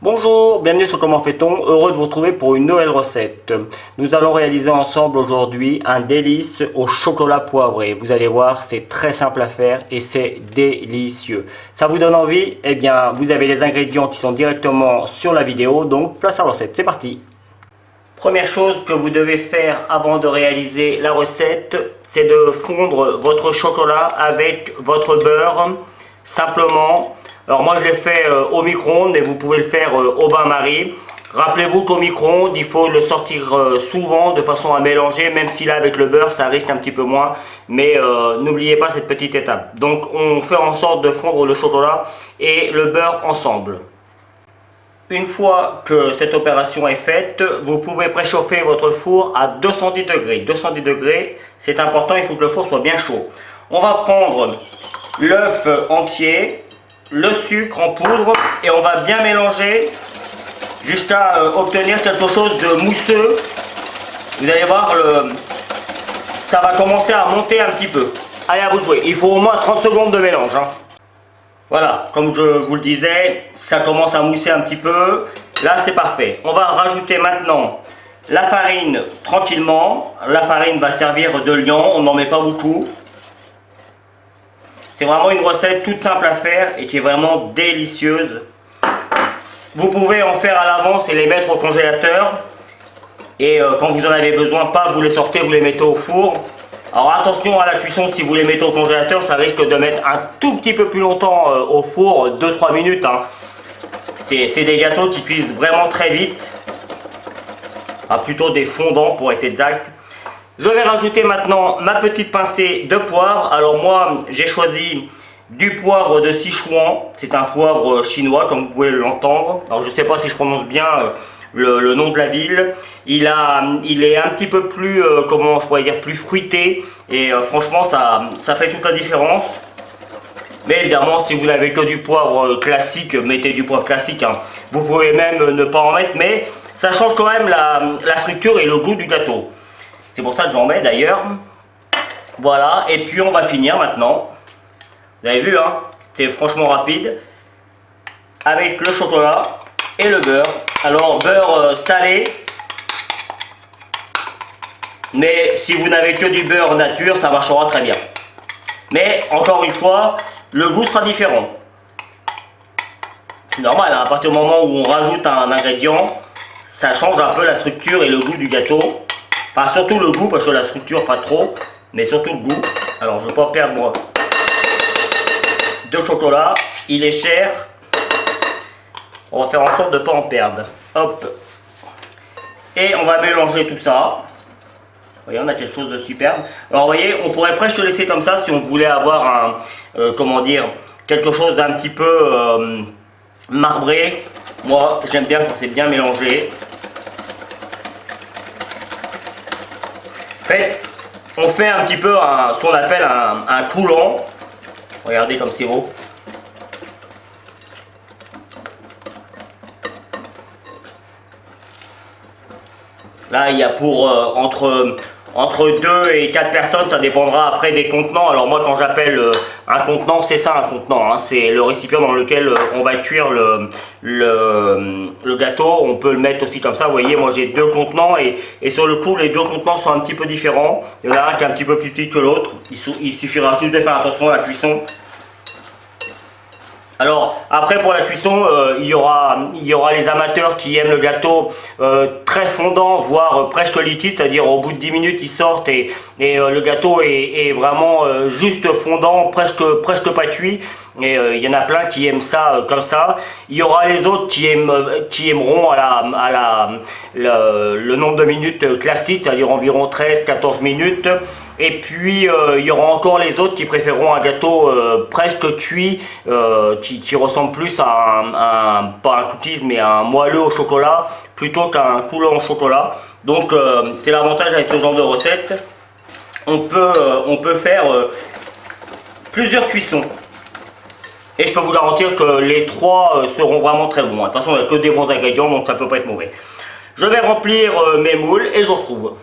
Bonjour, bienvenue sur Comment fait-on, heureux de vous retrouver pour une nouvelle recette. Nous allons réaliser ensemble aujourd'hui un délice au chocolat poivré. Vous allez voir, c'est très simple à faire et c'est délicieux. Ça vous donne envie? Eh bien, vous avez les ingrédients qui sont directement sur la vidéo, donc place à la recette, c'est parti. Première chose que vous devez faire avant de réaliser la recette, c'est de fondre votre chocolat avec votre beurre, simplement. Alors moi je l'ai fait au micro-ondes, mais vous pouvez le faire au bain-marie. Rappelez-vous qu'au micro-ondes, il faut le sortir souvent de façon à mélanger, même si là avec le beurre ça risque un petit peu moins. Mais n'oubliez pas cette petite étape. Donc on fait en sorte de fondre le chocolat et le beurre ensemble. Une fois que cette opération est faite, vous pouvez préchauffer votre four à 210 degrés. 210 degrés, c'est important, il faut que le four soit bien chaud. On va prendre l'œuf entier, le sucre en poudre et on va bien mélanger jusqu'à obtenir quelque chose de mousseux. Vous allez voir, ça va commencer à monter un petit peu. Allez, à vous de jouer. Il faut au moins 30 secondes de mélange. Voilà, comme je vous le disais, ça commence à mousser un petit peu. Là, c'est parfait. On va rajouter maintenant la farine tranquillement. La farine va servir de liant, on n'en met pas beaucoup. C'est vraiment une recette toute simple à faire et qui est vraiment délicieuse. Vous pouvez en faire à l'avance et les mettre au congélateur. Et quand vous en avez besoin, vous les sortez, vous les mettez au four. Alors attention à la cuisson, si vous les mettez au congélateur, ça risque de mettre un tout petit peu plus longtemps au four, 2-3 minutes. C'est des gâteaux qui cuisent vraiment très vite. Plutôt des fondants pour être exact. Je vais rajouter maintenant ma petite pincée de poivre. Alors moi, j'ai choisi du poivre de Sichuan. C'est un poivre chinois, comme vous pouvez l'entendre. Alors je ne sais pas si je prononce bien le nom de la ville. Il est un petit peu plus, comment je pourrais dire, plus fruité. Et franchement, ça fait toute la différence. Mais évidemment, si vous n'avez que du poivre classique, mettez du poivre classique. Vous pouvez même ne pas en mettre, mais ça change quand même la structure et le goût du gâteau. C'est pour ça que j'en mets d'ailleurs. Voilà, et puis on va finir maintenant. Vous avez vu, c'est franchement rapide. Avec le chocolat et le beurre. Alors, beurre salé. Mais si vous n'avez que du beurre nature, ça marchera très bien. Mais, encore une fois, le goût sera différent. C'est normal, à partir du moment où on rajoute un ingrédient, ça change un peu la structure et le goût du gâteau. Enfin, surtout le goût, parce que la structure pas trop, mais surtout le goût. Alors je ne veux pas perdre de chocolat, il est cher. On va faire en sorte de ne pas en perdre. Hop. Et on va mélanger tout ça. Vous voyez, on a quelque chose de superbe. Alors vous voyez, on pourrait presque le laisser comme ça si on voulait avoir comment dire, quelque chose d'un petit peu marbré. Moi, j'aime bien quand c'est bien mélangé. En fait, on fait un petit peu ce qu'on appelle un coulant. Regardez comme c'est beau. Là, il y a pour entre 2 et 4 personnes, ça dépendra après des contenants. Alors moi, quand j'appelle un contenant, c'est ça un contenant. C'est le récipient dans lequel on va cuire le gâteau. On peut le mettre aussi comme ça. Vous voyez, moi j'ai 2 contenants et sur le coup, les 2 contenants sont un petit peu différents. Il y en a un qui est un petit peu plus petit que l'autre. Il suffira juste de faire attention à la cuisson. Alors après pour la cuisson, il y aura les amateurs qui aiment le gâteau très fondant, voire presque liquide, c'est-à-dire au bout de 10 minutes ils sortent et le gâteau est vraiment juste fondant, presque pas cuit. Et il y en a plein qui aiment ça comme ça. Il y aura les autres qui aimeront le nombre de minutes classique, c'est-à-dire environ 13-14 minutes. Et puis il y aura encore les autres qui préféreront un gâteau presque cuit, qui ressemble plus à pas un cookies mais un moelleux au chocolat plutôt qu'un coulant au chocolat. Donc c'est l'avantage avec ce genre de recette. On peut faire plusieurs cuissons. Et je peux vous garantir que les 3 seront vraiment très bons. De toute façon, il n'y a que des bons ingrédients, donc ça ne peut pas être mauvais. Je vais remplir mes moules et je vous retrouve.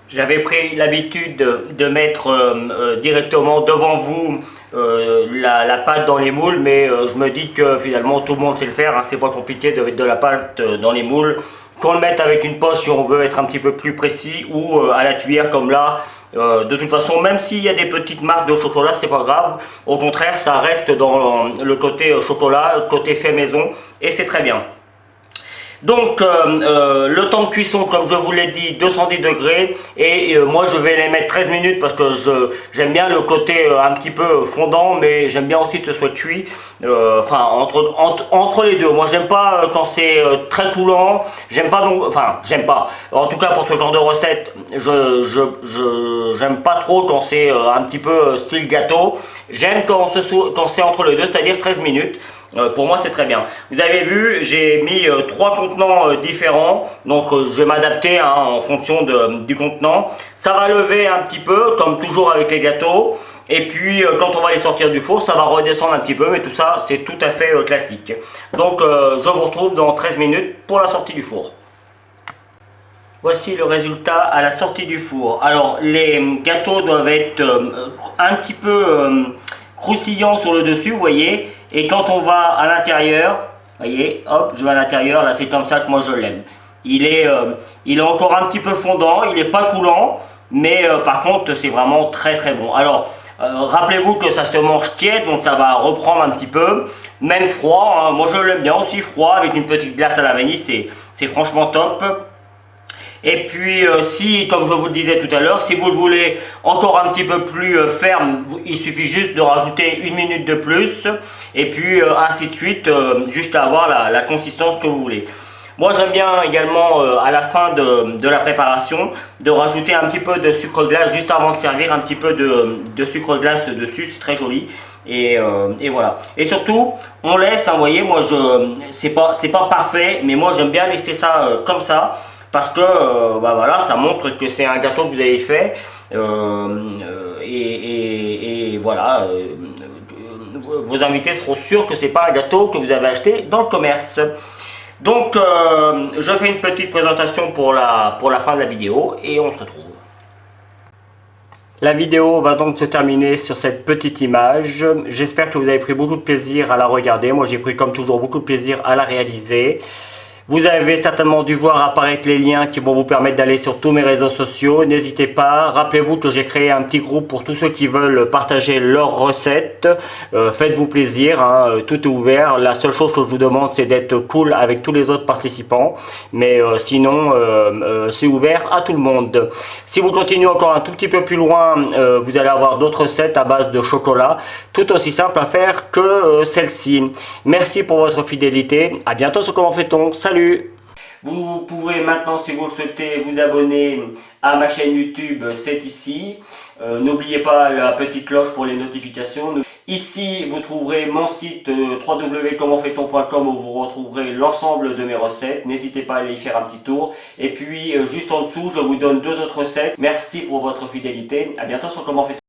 J'avais pris l'habitude de mettre directement devant vous la pâte dans les moules, mais je me dis que finalement tout le monde sait le faire, hein, c'est pas compliqué de mettre de la pâte dans les moules. Qu'on le mette avec une poche si on veut être un petit peu plus précis, ou à la cuillère comme là. De toute façon, même s'il y a des petites marques de chocolat, c'est pas grave. Au contraire, ça reste dans le côté chocolat, le côté fait maison, et c'est très bien. Donc le temps de cuisson, comme je vous l'ai dit, 210 degrés, et moi je vais les mettre 13 minutes parce que j'aime bien le côté un petit peu fondant, mais j'aime bien aussi que ce soit cuit, enfin entre les deux. Moi j'aime pas quand c'est très coulant, j'aime pas donc, enfin j'aime pas, en tout cas pour ce genre de recette, j'aime pas trop quand c'est un petit peu style gâteau. J'aime quand c'est entre les deux, c'est-à-dire 13 minutes. Pour moi c'est très bien. Vous avez vu, j'ai mis 3 contenants différents, donc je vais m'adapter hein, en fonction du contenant. Ça va lever un petit peu, comme toujours avec les gâteaux, et puis quand on va les sortir du four, ça va redescendre un petit peu, mais tout ça c'est tout à fait classique. Donc je vous retrouve dans 13 minutes pour la sortie du four. Voici le résultat à la sortie du four. Alors les gâteaux doivent être un petit peu croustillants sur le dessus, vous voyez. Et quand on va à l'intérieur, voyez, hop, je vais à l'intérieur, là c'est comme ça que moi je l'aime. Il est encore un petit peu fondant, il n'est pas coulant, mais par contre c'est vraiment très très bon. Alors rappelez-vous que ça se mange tiède, donc ça va reprendre un petit peu, même froid, hein. Moi je l'aime bien aussi froid, avec une petite glace à la vanille, c'est franchement top. Et puis si, comme je vous le disais tout à l'heure, si vous le voulez encore un petit peu plus ferme, il suffit juste de rajouter 1 minute de plus, et puis ainsi de suite, jusqu'à avoir la consistance que vous voulez. Moi j'aime bien également à la fin de la préparation de rajouter un petit peu de sucre glace juste avant de servir, un petit peu de sucre glace dessus, c'est très joli. Et voilà. Et surtout, on laisse, hein, vous voyez, moi c'est pas parfait, mais moi j'aime bien laisser ça comme ça. Parce que bah voilà, ça montre que c'est un gâteau que vous avez fait et voilà, vos invités seront sûrs que c'est pas un gâteau que vous avez acheté dans le commerce. Donc je fais une petite présentation pour la fin de la vidéo et on se retrouve. La vidéo va donc se terminer sur cette petite image. J'espère que vous avez pris beaucoup de plaisir à la regarder. Moi j'ai pris comme toujours beaucoup de plaisir à la réaliser. Vous avez certainement dû voir apparaître les liens qui vont vous permettre d'aller sur tous mes réseaux sociaux. N'hésitez pas. Rappelez-vous que j'ai créé un petit groupe pour tous ceux qui veulent partager leurs recettes. Faites-vous plaisir, hein, tout est ouvert. La seule chose que je vous demande, c'est d'être cool avec tous les autres participants. Mais sinon, c'est ouvert à tout le monde. Si vous continuez encore un tout petit peu plus loin, vous allez avoir d'autres recettes à base de chocolat, tout aussi simple à faire que celle-ci. Merci pour votre fidélité. À bientôt sur Comment fait-on. Salut! Vous pouvez maintenant, si vous le souhaitez, vous abonner à ma chaîne YouTube, c'est ici. N'oubliez pas la petite cloche pour les notifications. Ici, vous trouverez mon site www.commentfaiton.com où vous retrouverez l'ensemble de mes recettes. N'hésitez pas à aller y faire un petit tour. Et puis, juste en dessous, je vous donne 2 autres recettes. Merci pour votre fidélité. À bientôt sur Comment fait-on.